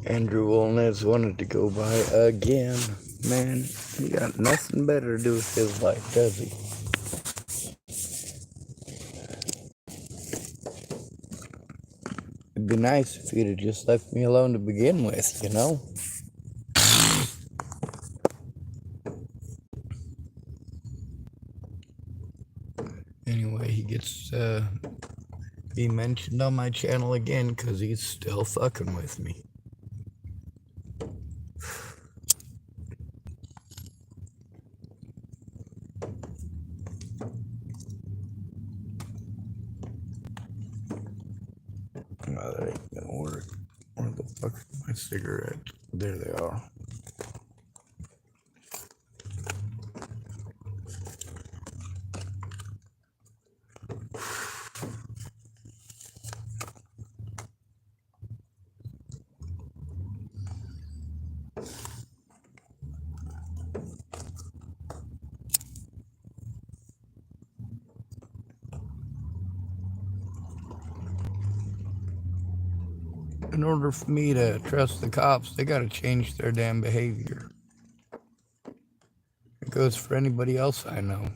Andrew Wolnez wanted to go by again. Man, he got nothing better to do with his life, does he? It'd be nice if he'd have just left me alone to begin with, you know? Anyway, he gets be mentioned on my channel again because he's still fucking with me. Oh, that ain't gonna work. Where the fuck is my cigarette? There they are. In order for me to trust the cops, they gotta change their damn behavior. It goes for anybody else I know.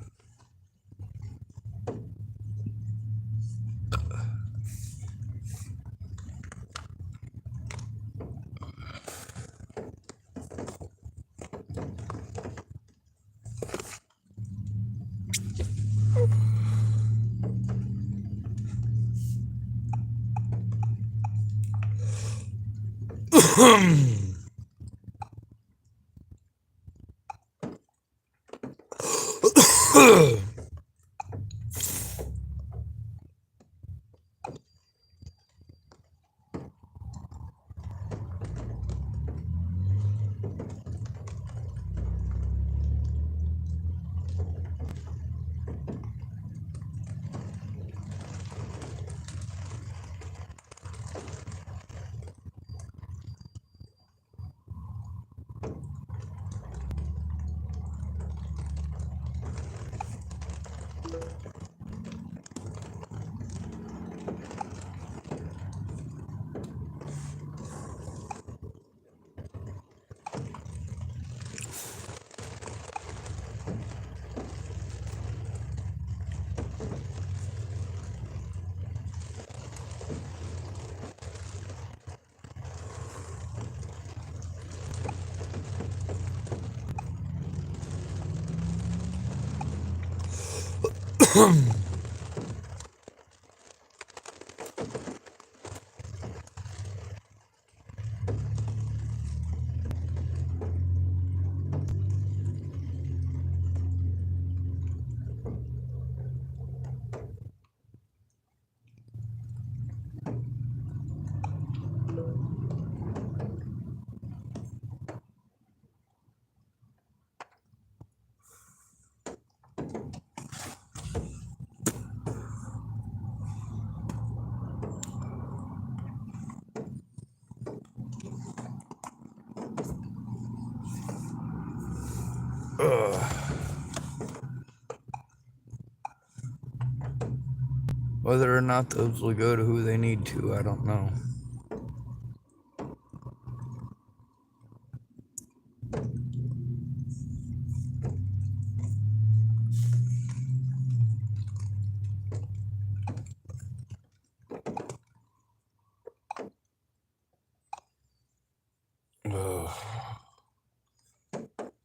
Whether or not those will go to who they need to, I don't know.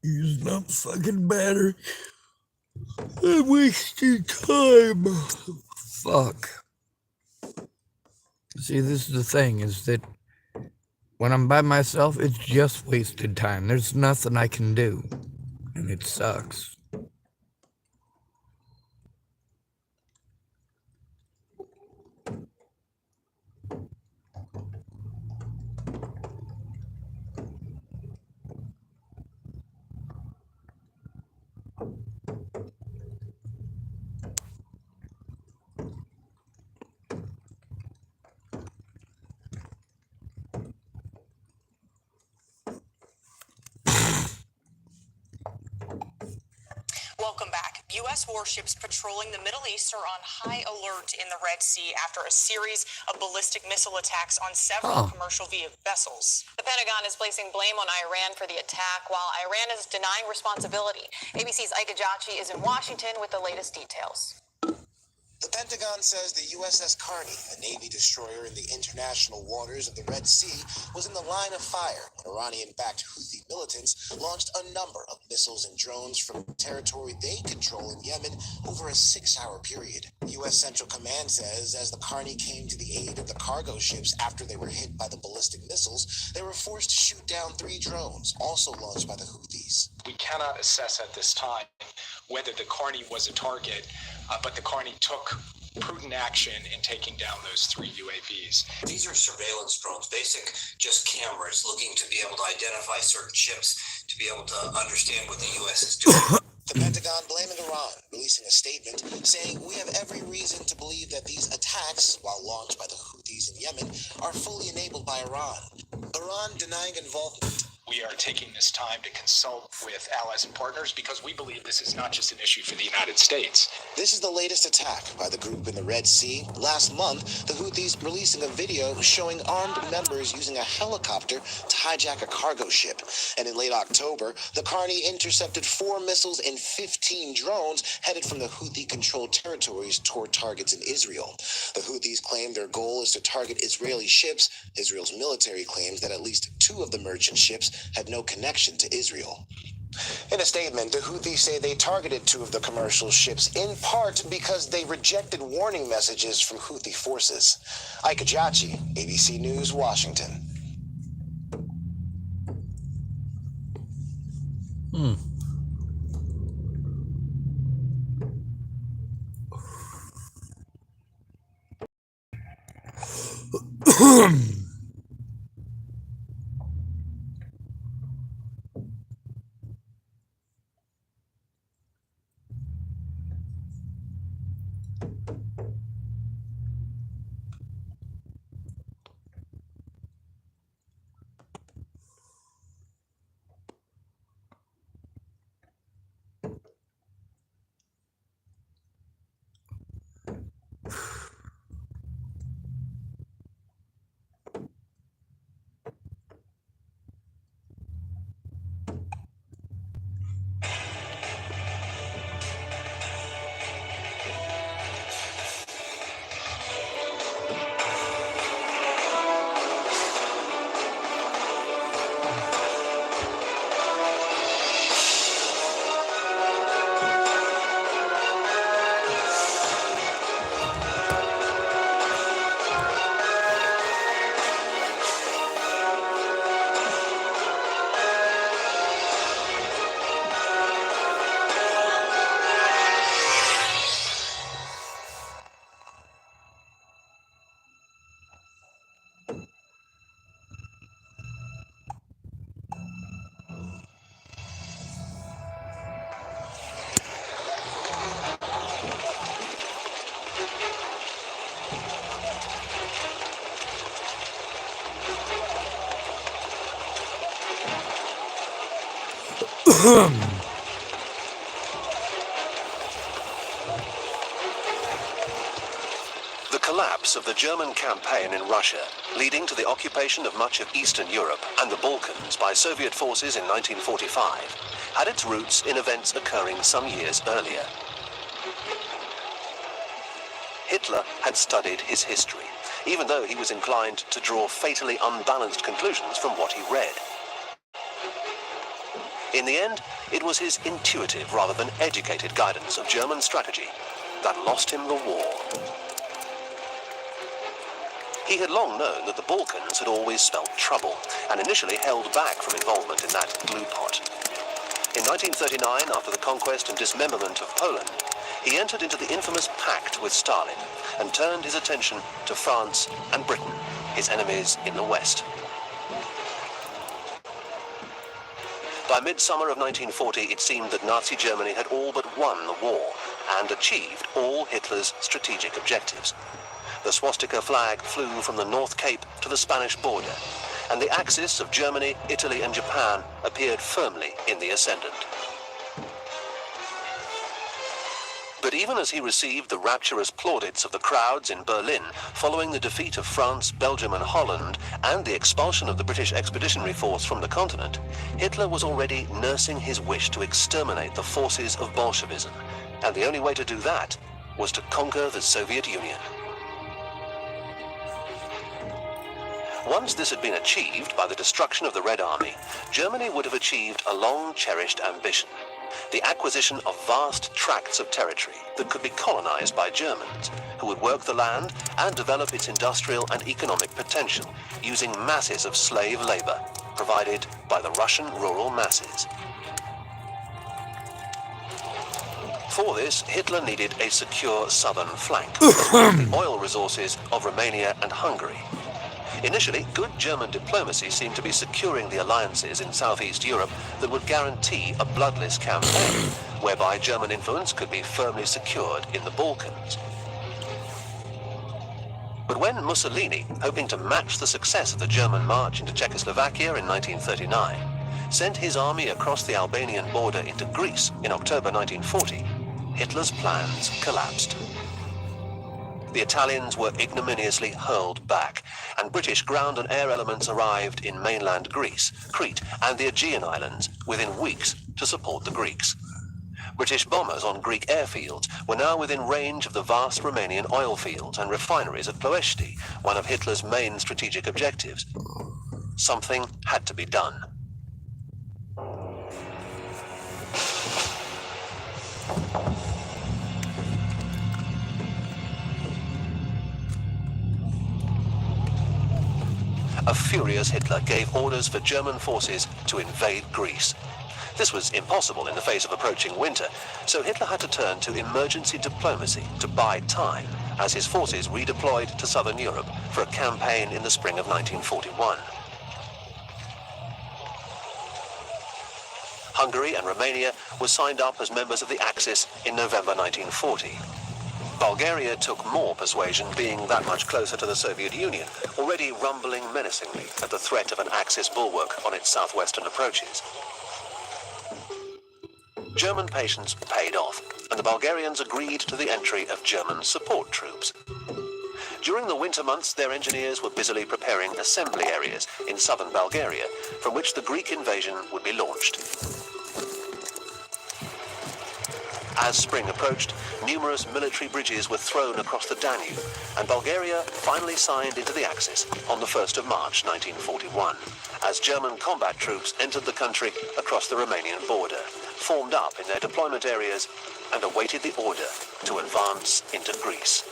Using up fucking battery. I wasted time. Fuck. See, this is the thing, is that when I'm by myself, it's just wasted time. There's nothing I can do. And it sucks. Welcome back. U.S. warships patrolling the Middle East are on high alert in the Red Sea after a series of ballistic missile attacks on several commercial vessels. The Pentagon is placing blame on Iran for the attack, while Iran is denying responsibility. ABC's Ike Ajachi is in Washington with the latest details. The Pentagon says the USS Carney, a Navy destroyer in the international waters of the Red Sea, was in the line of fire when Iranian-backed Houthi militants launched a number of missiles and drones from territory they control in Yemen over a 6-hour period. U.S. Central Command says as the Carney came to the aid of the cargo ships after they were hit by the ballistic missiles, they were forced to shoot down 3 drones, also launched by the Houthis. We cannot assess at this time whether the Carney was a target, but the Carney took prudent action in taking down those 3 UAVs. These are surveillance drones, basic just cameras looking to be able to identify certain ships, to be able to understand what the U.S. is doing. The Pentagon blaming Iran, releasing a statement saying we have every reason to believe that these attacks, while launched by the Houthis in Yemen, are fully enabled by Iran. Iran denying involvement. We are taking this time to consult with allies and partners because we believe this is not just an issue for the United States. This is the latest attack by the group in the Red Sea. Last month, the Houthis releasing a video showing armed members using a helicopter to hijack a cargo ship. And in late October, the Carney intercepted 4 missiles and 15 drones headed from the Houthi-controlled territories toward targets in Israel. The Houthis claim their goal is to target Israeli ships. Israel's military claims that at least 2 of the merchant ships had no connection to Israel. In a statement, the Houthis say they targeted 2 of the commercial ships in part because they rejected warning messages from Houthi forces. Ike Ajachi, ABC News, Washington. The collapse of the German campaign in Russia, leading to the occupation of much of Eastern Europe and the Balkans by Soviet forces in 1945, had its roots in events occurring some years earlier. Hitler had studied his history, even though he was inclined to draw fatally unbalanced conclusions from what he read. In the end, it was his intuitive rather than educated guidance of German strategy that lost him the war. He had long known that the Balkans had always spelled trouble, and initially held back from involvement in that glue pot. In 1939, after the conquest and dismemberment of Poland, he entered into the infamous pact with Stalin and turned his attention to France and Britain, his enemies in the West. By midsummer of 1940, it seemed that Nazi Germany had all but won the war and achieved all Hitler's strategic objectives. The swastika flag flew from the North Cape to the Spanish border, and the axis of Germany, Italy and Japan appeared firmly in the ascendant. But even as he received the rapturous plaudits of the crowds in Berlin following the defeat of France, Belgium and Holland and the expulsion of the British Expeditionary Force from the continent, Hitler was already nursing his wish to exterminate the forces of Bolshevism, and the only way to do that was to conquer the Soviet Union. Once this had been achieved by the destruction of the Red Army, Germany would have achieved a long-cherished ambition: the acquisition of vast tracts of territory that could be colonized by Germans, who would work the land and develop its industrial and economic potential using masses of slave labor provided by the Russian rural masses. For this, Hitler needed a secure southern flank, the oil resources of Romania and Hungary. Initially, good German diplomacy seemed to be securing the alliances in Southeast Europe that would guarantee a bloodless campaign, whereby German influence could be firmly secured in the Balkans. But when Mussolini, hoping to match the success of the German march into Czechoslovakia in 1939, sent his army across the Albanian border into Greece in October 1940, Hitler's plans collapsed. The Italians were ignominiously hurled back, and British ground and air elements arrived in mainland Greece, Crete, and the Aegean Islands within weeks to support the Greeks. British bombers on Greek airfields were now within range of the vast Romanian oil fields and refineries at Ploiești, one of Hitler's main strategic objectives. Something had to be done. A furious Hitler gave orders for German forces to invade Greece. This was impossible in the face of approaching winter, so Hitler had to turn to emergency diplomacy to buy time as his forces redeployed to southern Europe for a campaign in the spring of 1941. Hungary and Romania were signed up as members of the Axis in November 1940. Bulgaria took more persuasion, being that much closer to the Soviet Union, already rumbling menacingly at the threat of an Axis bulwark on its southwestern approaches. German patience paid off, and the Bulgarians agreed to the entry of German support troops. During the winter months, their engineers were busily preparing assembly areas in southern Bulgaria, from which the Greek invasion would be launched. As spring approached, numerous military bridges were thrown across the Danube, and Bulgaria finally signed into the Axis on the 1st of March 1941, as German combat troops entered the country across the Romanian border, formed up in their deployment areas, and awaited the order to advance into Greece.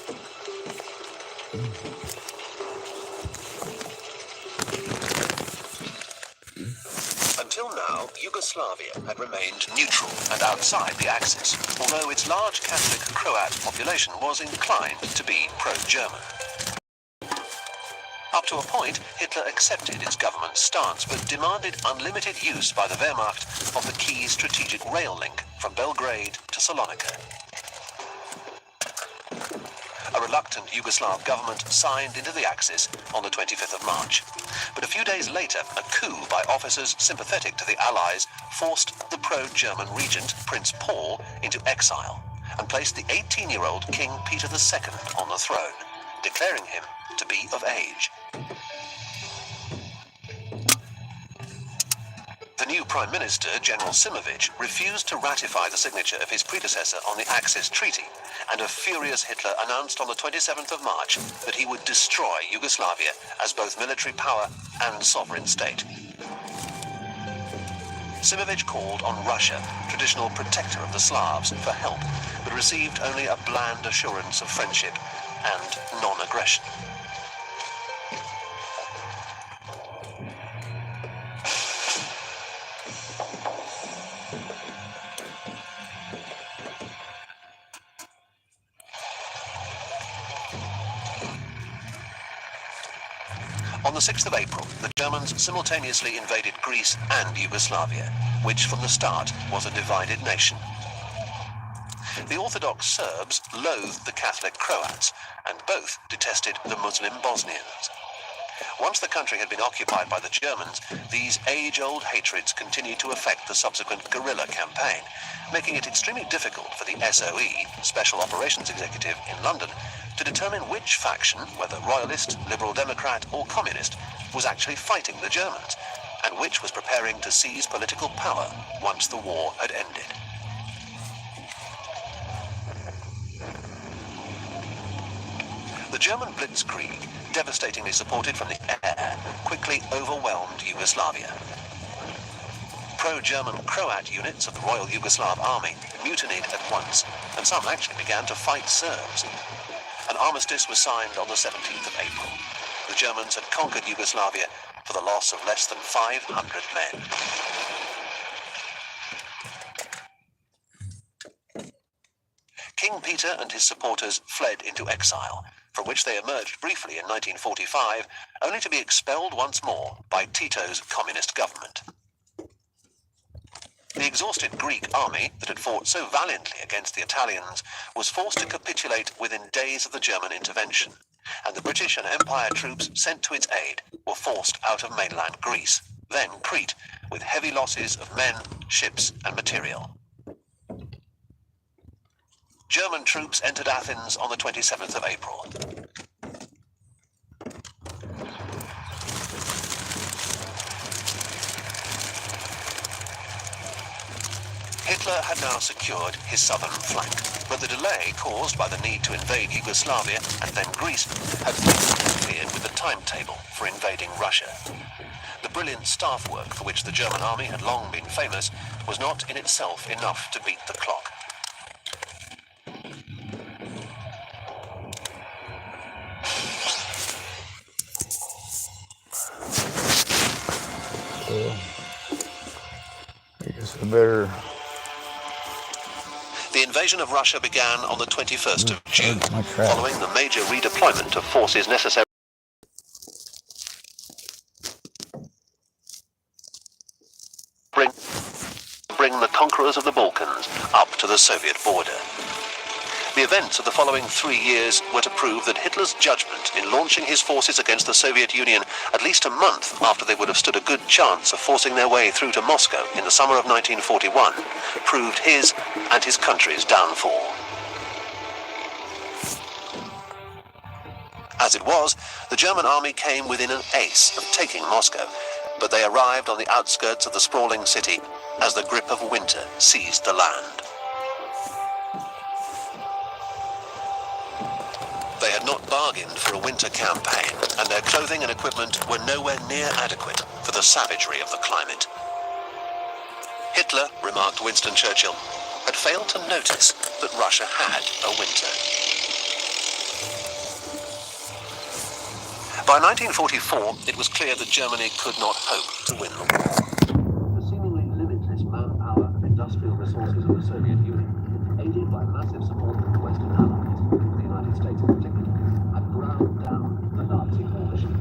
Until now, Yugoslavia had remained neutral and outside the Axis, although its large Catholic Croat population was inclined to be pro-German. Up to a point, Hitler accepted its government's stance, but demanded unlimited use by the Wehrmacht of the key strategic rail link from Belgrade to Salonika. A reluctant Yugoslav government signed into the Axis on the 25th of March. But a few days later, a coup by officers sympathetic to the Allies forced the pro-German regent, Prince Paul, into exile and placed the 18-year-old King Peter II on the throne, declaring him to be of age. The new Prime Minister, General Simovic, refused to ratify the signature of his predecessor on the Axis Treaty, and a furious Hitler announced on the 27th of March that he would destroy Yugoslavia as both military power and sovereign state. Simovic called on Russia, traditional protector of the Slavs, for help, but received only a bland assurance of friendship and non-aggression. On the 6th of April, the Germans simultaneously invaded Greece and Yugoslavia, which from the start was a divided nation. The Orthodox Serbs loathed the Catholic Croats, and both detested the Muslim Bosnians. Once the country had been occupied by the Germans, these age-old hatreds continued to affect the subsequent guerrilla campaign, making it extremely difficult for the SOE, Special Operations Executive in London, to determine which faction, whether royalist, liberal democrat or communist, was actually fighting the Germans, and which was preparing to seize political power once the war had ended. The German blitzkrieg, devastatingly supported from the air, quickly overwhelmed Yugoslavia. Pro-German Croat units of the Royal Yugoslav Army mutinied at once, and some actually began to fight Serbs. An armistice was signed on the 17th of April. The Germans had conquered Yugoslavia for the loss of less than 500 men. King Peter and his supporters fled into exile, from which they emerged briefly in 1945, only to be expelled once more by Tito's communist government. The exhausted Greek army that had fought so valiantly against the Italians was forced to capitulate within days of the German intervention, and the British and Empire troops sent to its aid were forced out of mainland Greece, then Crete, with heavy losses of men, ships and material. German troops entered Athens on the 27th of April. Hitler had now secured his southern flank, but the delay caused by the need to invade Yugoslavia and then Greece had interfered with the timetable for invading Russia. The brilliant staff work for which the German army had long been famous was not in itself enough to beat the clock. I guess I better... The invasion of Russia began on the 21st of June, following the major redeployment of forces necessary to bring the conquerors of the Balkans up to the Soviet border. The events of the following 3 years were to prove that Hitler's judgment in launching his forces against the Soviet Union at least a month after they would have stood a good chance of forcing their way through to Moscow in the summer of 1941 proved his and his country's downfall. As it was, the German army came within an ace of taking Moscow, but they arrived on the outskirts of the sprawling city as the grip of winter seized the land. They had not bargained for a winter campaign, and their clothing and equipment were nowhere near adequate for the savagery of the climate. Hitler, remarked Winston Churchill, had failed to notice that Russia had a winter. By 1944, it was clear that Germany could not hope to win the war. The seemingly limitless manpower and industrial resources of the Soviet Union, aided by massive support from the Western Allies, the United States in particular, had ground down the Nazi coalition.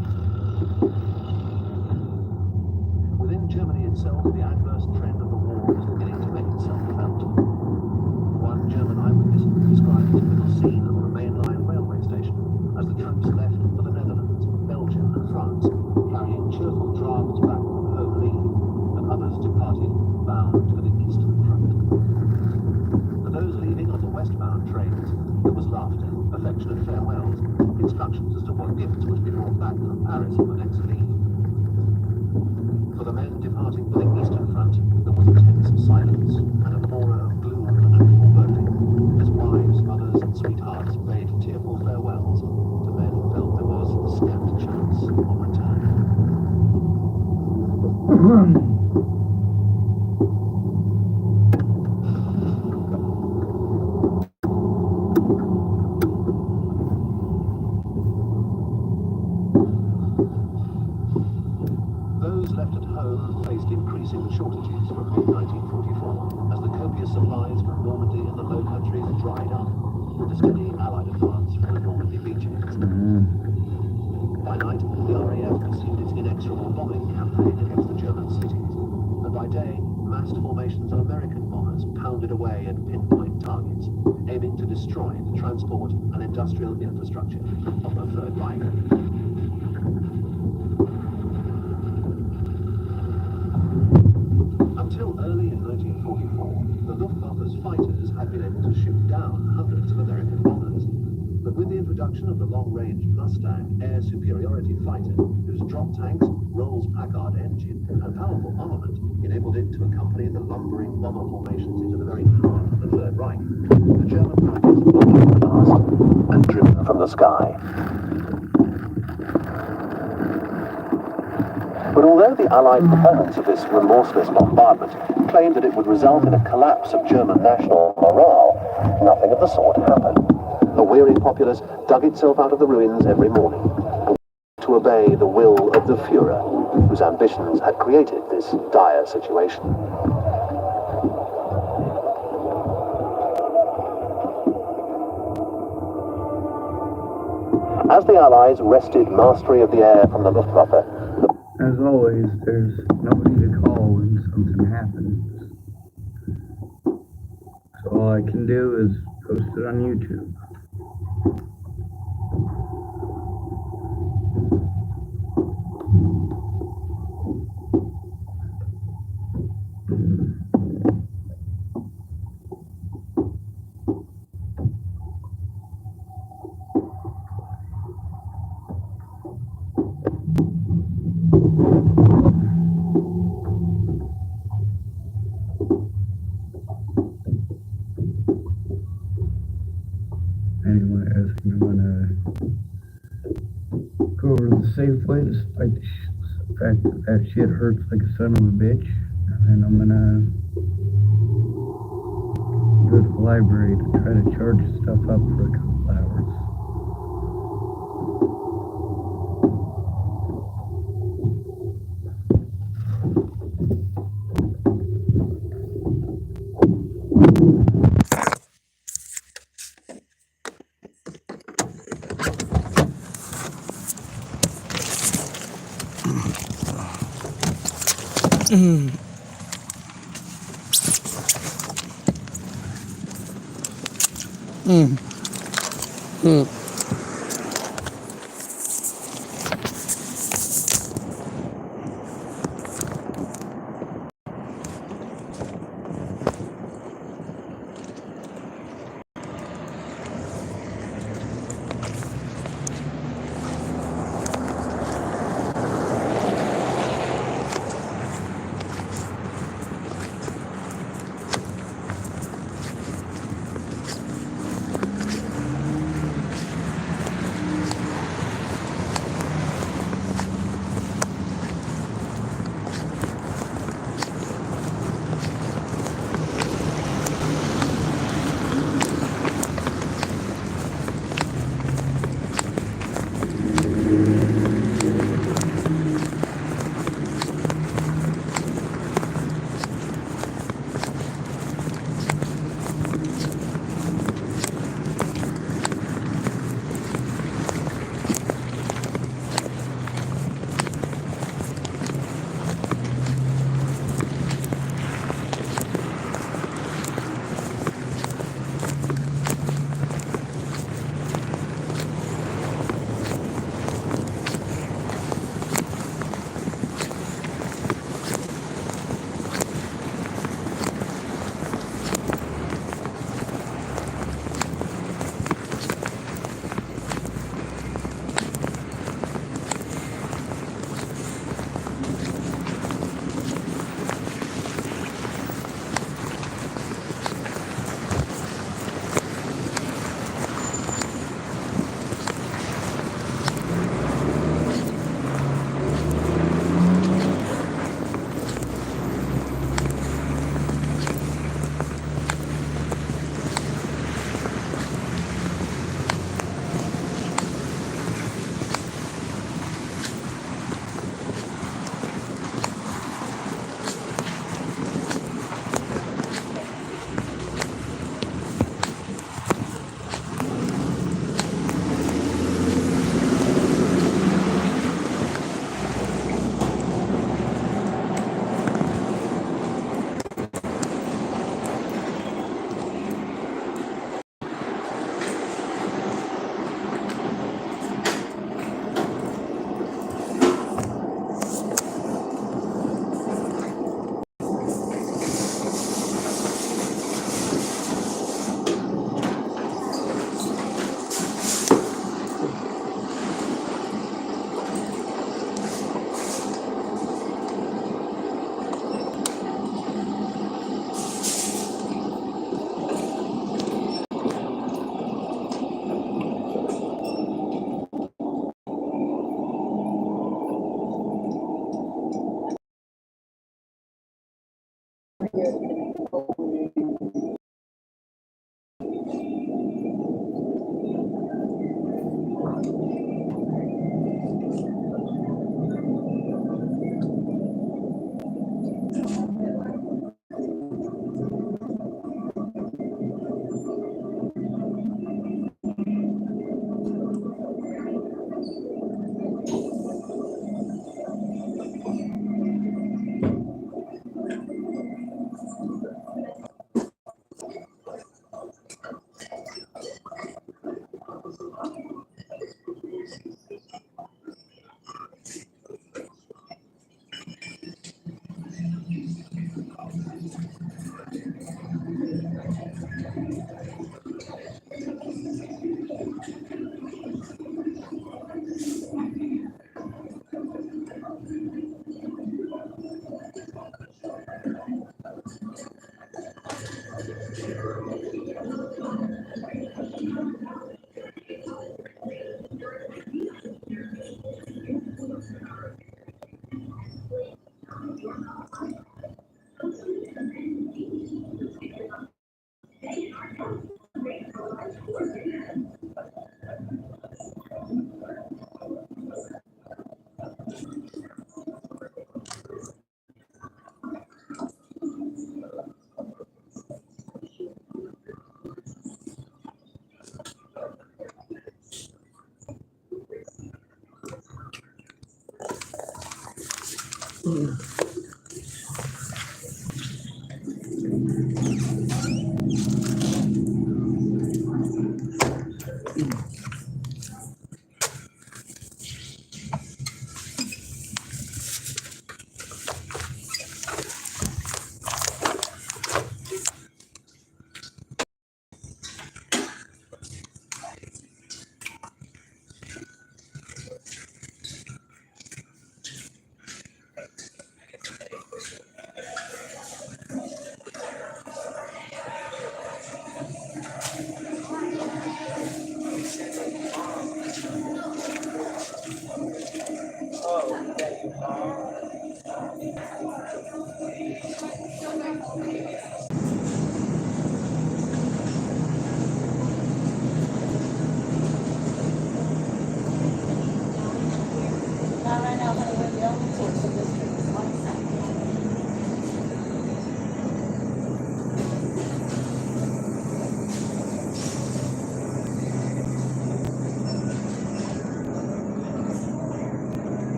Within Germany itself, the adverse trend of the war was beginning to make itself felt. One German eyewitness described the typical scene on a mainline railway station as the troops left for the Netherlands, Belgium and France, carrying cheerful drafts back from home leave, and others departed bound for the Eastern Front. For those leaving on the westbound trains, there was laughter, affectionate farewells, instructions as to what gifts would be brought back from Paris on the next leave. For the men departing for the Eastern Front, there was a tense silence and an aura of gloom and foreboding, as wives, mothers and sweethearts bade tearful farewells to men who felt there was scant chance of return. Those left at home faced increasing shortages from mid-1944 as the copious supplies from Normandy and the Low Countries dried up, with a steady Allied advance from the Normandy beaches. By night, the RAF pursued its inexorable bombing campaign against the German cities, and by day, massed formations of American bombers pounded away at pinpoint targets, aiming to destroy the transport and industrial infrastructure of the Third Reich. fighters had been able to shoot down hundreds of American bombers. But with the introduction of the long-range Mustang air superiority fighter, whose drop tanks, Rolls-Packard engine, and powerful armament enabled it to accompany the lumbering bomber formations into the very heart of the Third Reich, the German rockets were overcast and driven from the sky. But although the Allied proponents of this remorseless bombardment claimed that it would result in a collapse of German national morale, nothing of the sort happened. The weary populace dug itself out of the ruins every morning to obey the will of the Führer, whose ambitions had created this dire situation. As the Allies wrested mastery of the air from the Luftwaffe, As always, there's nobody to call when something happens. So all I can do is post it on YouTube. Anyway, I think I'm gonna go over to the safe way despite the fact that that shit hurts like a son of a bitch. And then I'm gonna go to the library to try to charge stuff up for a couple hours.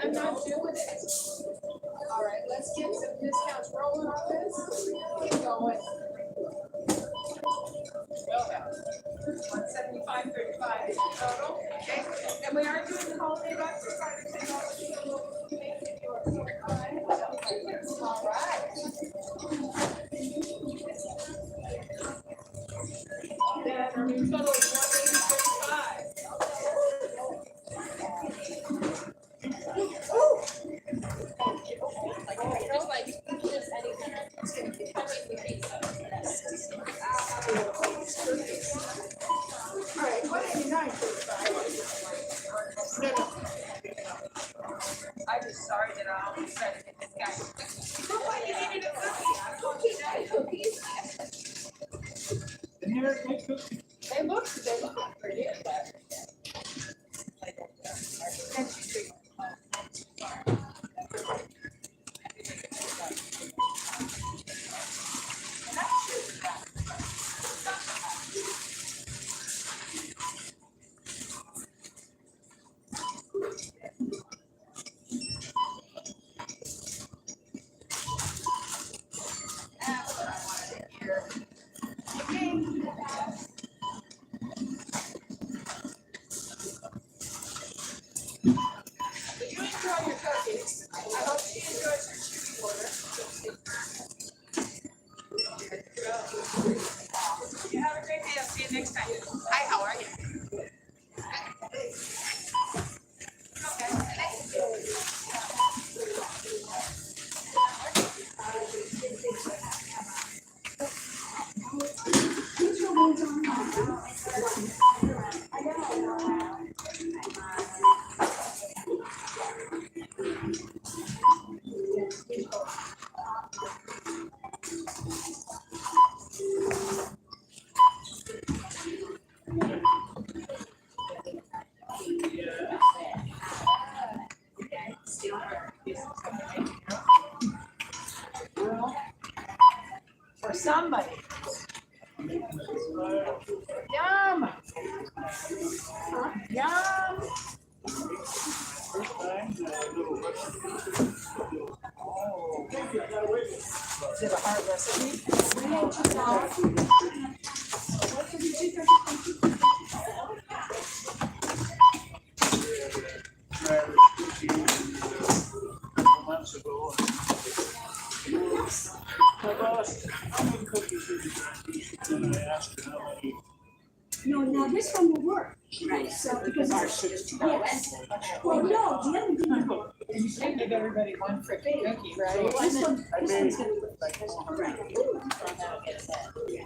I'm not doing it. All right, let's get some discounts rolling on this. Keep going. 175.35 total. Okay, and we are doing the holiday bucks. All right. Then our new total is 180.35. Just like just any kind of all right, 189.35. No. I just started it all. I'm trying to get this guy. For what? You needed a cookie. I told you that cookies. They look pretty, but. Did you enjoy your cookies? I hope she enjoys her chewy order. You have a great day. I'll see you next time. Hi, how are you? For somebody. Yum. Yum. Is it a hard recipe? Months ago. I lost how many cookies did you eat? And I asked her how many. No, now this one will work. Right. So because yes. Well, no, the other one. And you can't give everybody one freaking cookie, right? This one's gonna work. Right.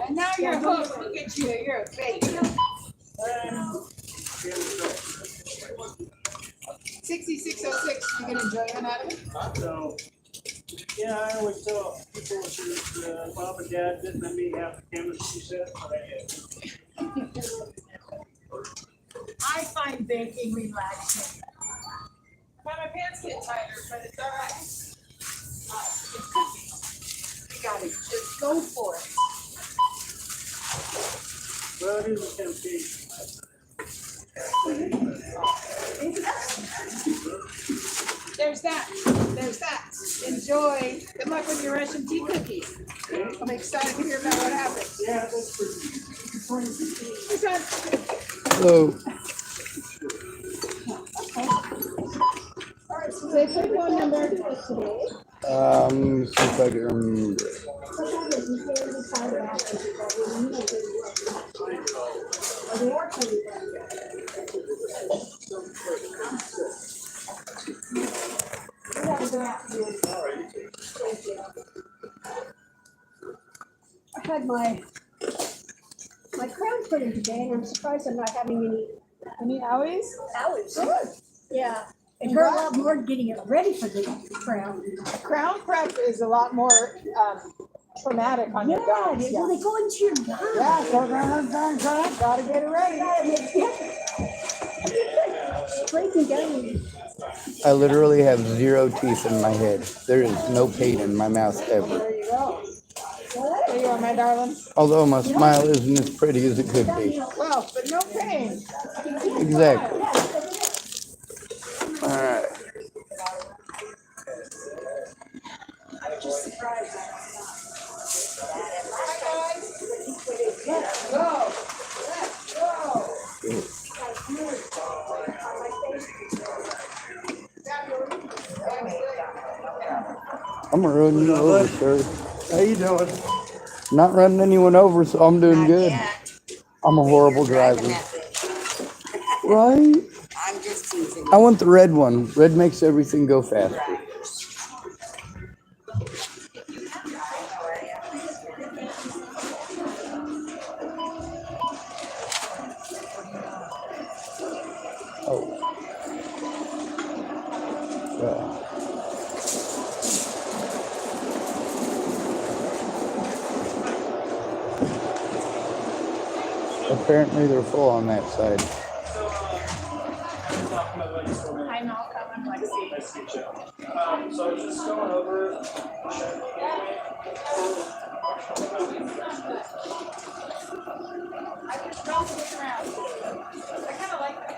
And now you're hooked. Look at you. You're a baby. 6606. You gonna enjoy it out of it? So, yeah, I always tell people that mom and dad didn't let me have the chemistry set, but I did. I find baking relaxing. But my pants get tighter, but it's all right. It's cookies. You gotta just go for it. Well, it is a temptation. There's that. There's that. Enjoy. Good luck with your Russian tea cookies. I'm excited to hear about what happens. Yeah, that's pretty. Who's that? Hello. All right, so they put phone number today. See if I can remember. What happens is they decide after. Or they are coming back. We have to go out and do I had my crown put in today, and I'm surprised I'm not having any Any owies? allergies. Good. Yeah, It hurt a lot more getting it ready for the crown. Crown prep is a lot more traumatic on your guns. Well, they go into your gun. Yeah, so gotta get it ready. Straight and down. I literally have 0 teeth in my head. There is no pain in my mouth ever. There you go. There you are, my darling. Although my smile isn't as pretty as it could be. Well, but no pain. Exactly. All right. I'm just surprised. Let's go. Let's go. I'm gonna run you over, sir. How you doing? Not running anyone over, so I'm doing good. I'm a horrible driver. Right? I'm just teasing. I want the red one. Red makes everything go faster. Oh. Yeah. Apparently they're full on that side. I'm all coming, Lexi. Nice to meet you. So just going over. I just don't look around. I kind of like that.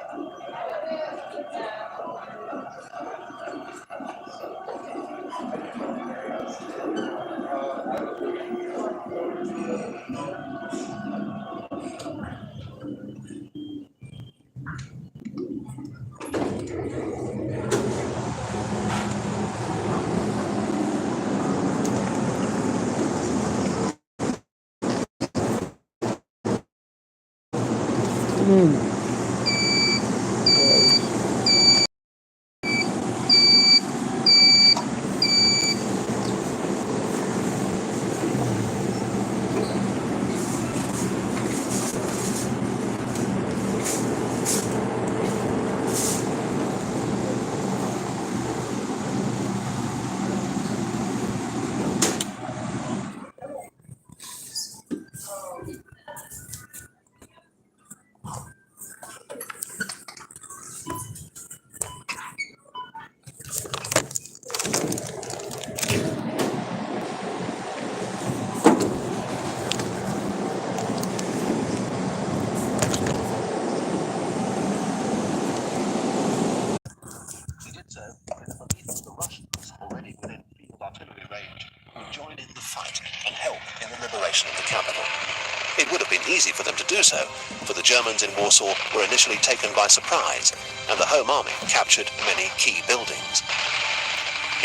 He did so with the belief that the Russians, already within field artillery range, would join in the fight and help in the liberation of the capital. It would have been easy for them to do so, for the Germans in Warsaw were initially taken by surprise, and the Home Army captured many key buildings.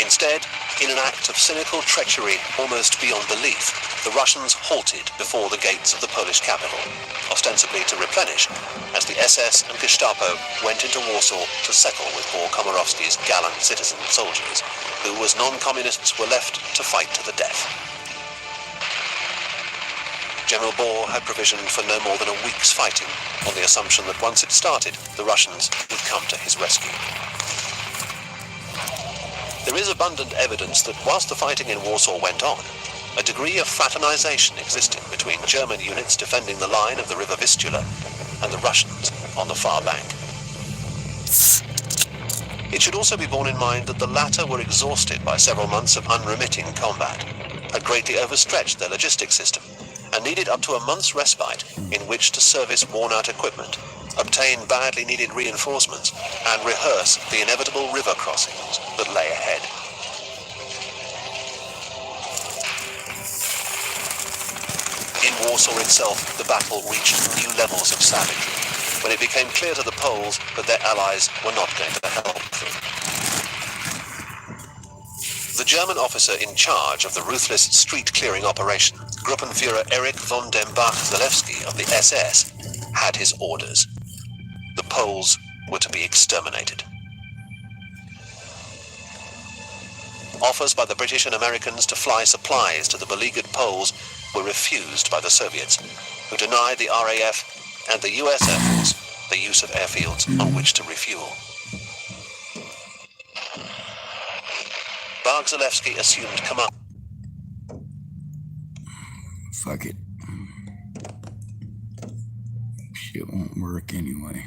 Instead, in an act of cynical treachery almost beyond belief, the Russians halted before the gates of the Polish capital, ostensibly to replenish, as the SS and Gestapo went into Warsaw to settle with Bohr Komorowski's gallant citizen soldiers, who as non-communists were left to fight to the death. General Bohr had provisioned for no more than a week's fighting, on the assumption that once it started, the Russians would come to his rescue. There is abundant evidence that whilst the fighting in Warsaw went on, a degree of fraternization existed between German units defending the line of the River Vistula and the Russians on the far bank. It should also be borne in mind that the latter were exhausted by several months of unremitting combat, had greatly overstretched their logistics system, and needed up to a month's respite in which to service worn-out equipment, obtain badly needed reinforcements, and rehearse the inevitable river crossings that lay ahead. In Warsaw itself, the battle reached new levels of savagery, when it became clear to the Poles that their allies were not going to help them. The German officer in charge of the ruthless street-clearing operation, Gruppenführer Erich von dem Bach-Zalewski of the SS, had his orders. The Poles were to be exterminated. Offers by the British and Americans to fly supplies to the beleaguered Poles were refused by the Soviets, who denied the RAF and the US Air Force the use of airfields on which to refuel. Mark Zalewski assumed command. Fuck it. Shit won't work anyway.